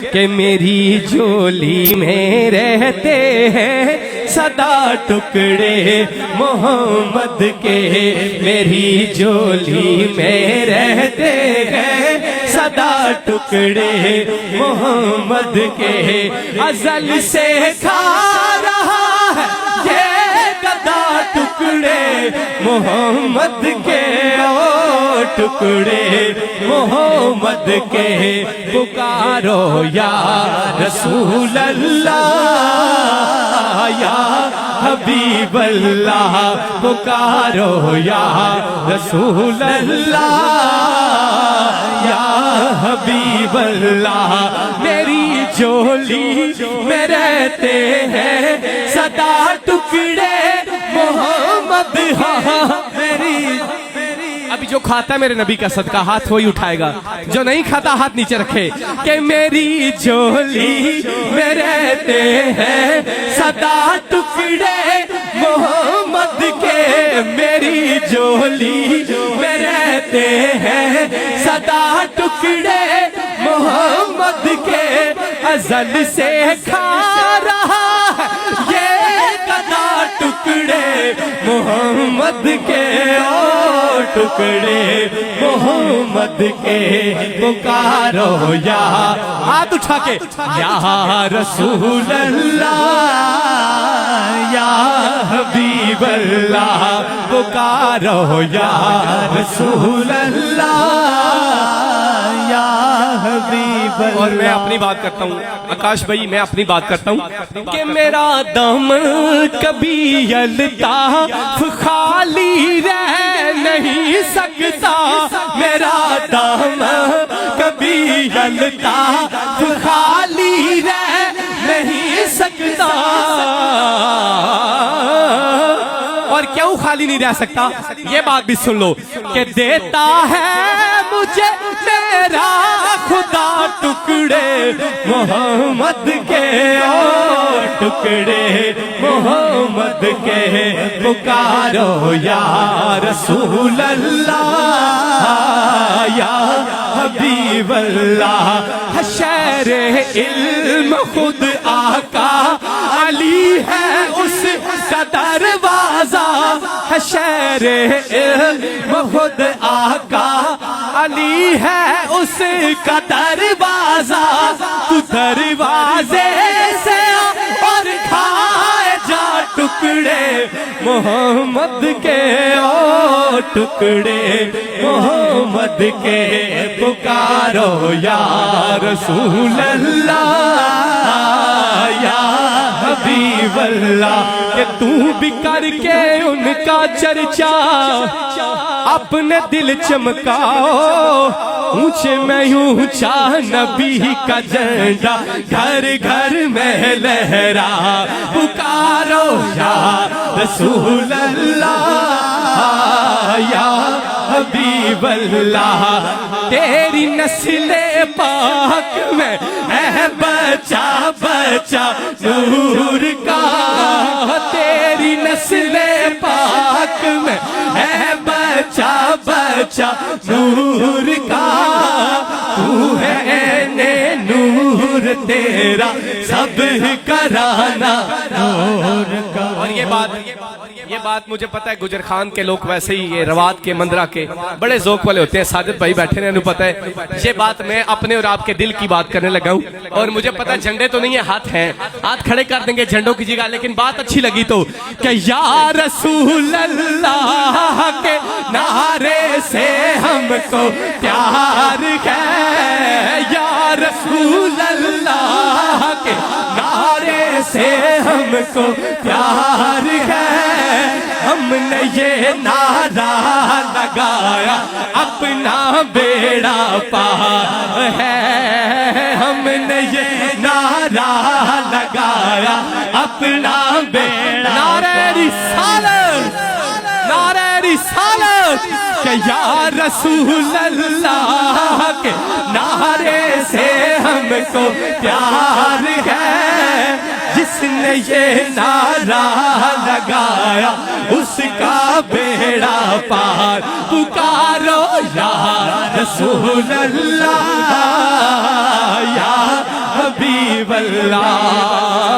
کہ میری جولی میں رہتے ہیں صدا ٹکڑے محمد کے، میری جولی میں رہتے ہیں صدا ٹکڑے محمد کے، ازل سے کھا رہا ہے یہ گدا ٹکڑے محمد کے، او ٹکڑے محمد کے، پکارو یا رسول اللہ یا حبیب اللہ، پکارو یا رسول اللہ یا حبیب اللہ، میری جولی میں رہتے ہیں صدا ٹکڑے محمد، میری ابھی جو کھاتا ہے میرے نبی کا صدقہ ہاتھ وہی اٹھائے گا، جو نہیں کھاتا ہاتھ نیچے رکھے، کہ میری جولی میں رہتے ہیں صدا ٹکڑے محمد کے، میری جولی میں رہتے ہیں صدا ٹکڑے محمد کے، ازل سے کھا رہا ہے یہ گدا ٹکڑے محمد کے، او ٹکڑے محمد کے، پکارو یا ہاتھ اٹھا کے یا رسول اللہ یا حبیب اللہ، پکارو یا رسول اللہ یا حبیب اللہ۔ اور میں اپنی بات کرتا ہوں آکاش بھائی، میں اپنی بات کرتا ہوں کہ میرا دم کبھی الطاف خالی رہ نہیں سکتا، میرا دم کبھی الطاف خالی رہ نہیں سکتا، اور کیوں خالی نہیں رہ سکتا یہ بات بھی سن لو، کہ دیتا ہے مجھے میرا خدا ٹکڑے محمد کے، او ٹکڑے محمد کے، پکارو یا رسول اللہ یا حبیب اللہ، حشر علم خود آقا علی ہے اس کا دروازہ، حشر علم خود آقا علی ہے اس کا دروازہ، تو دروازے سے اور کھائے جا ٹکڑے محمد کے، او ٹکڑے محمد کے، پکارو یا رسول اللہ یا حبیب اللہ، کہ تو بھی کر کے ان کا چرچا اپنے دل چمکاؤ، اونچے میں اونچا نبی کا جھنڈا گھر گھر میں لہرا، پکارو یا رسول اللہ یا حبیب اللہ، تیری نسل پاک میں ہے بچہ بچہ نور کا، تیری نسل پاک میں ہے بچہ بچہ نور کا، تو ہے نور تیرا سب کرانا نور کا۔ اور یہ بات مجھے پتا ہے گجر خان کے لوگ ویسے ہی یہ روات کے مندرہ کے بڑے ذوق والے ہوتے ہیں، ساجد بھائی بیٹھے ہیں، انہوں پتا ہے یہ بات میں اپنے اور آپ کے دل کی بات کرنے لگا ہوں، اور مجھے پتا ہے جھنڈے تو نہیں ہے، ہاتھ ہیں، ہاتھ کھڑے کر دیں گے جھنڈوں کی جگہ، لیکن بات اچھی لگی تو کہ یا رسول اللہ کے نعرے سے ہم کو پیار ہے، یا رسول اللہ کے نعرے سے ہم کو پیار ہے، ہم نے یہ نعرہ لگایا اپنا بیڑا پار ہے، ہم نے یہ نعرہ لگایا اپنا بیڑا، نعرہ رسالت، نعرہ رسالت، کہ یا رسول اللہ کے نعرے سے ہم کو پیار ہے، جس نے یہ نعرہ لگایا اس کا بیڑا پار، پکارو یا رسول اللہ یا حبیب اللہ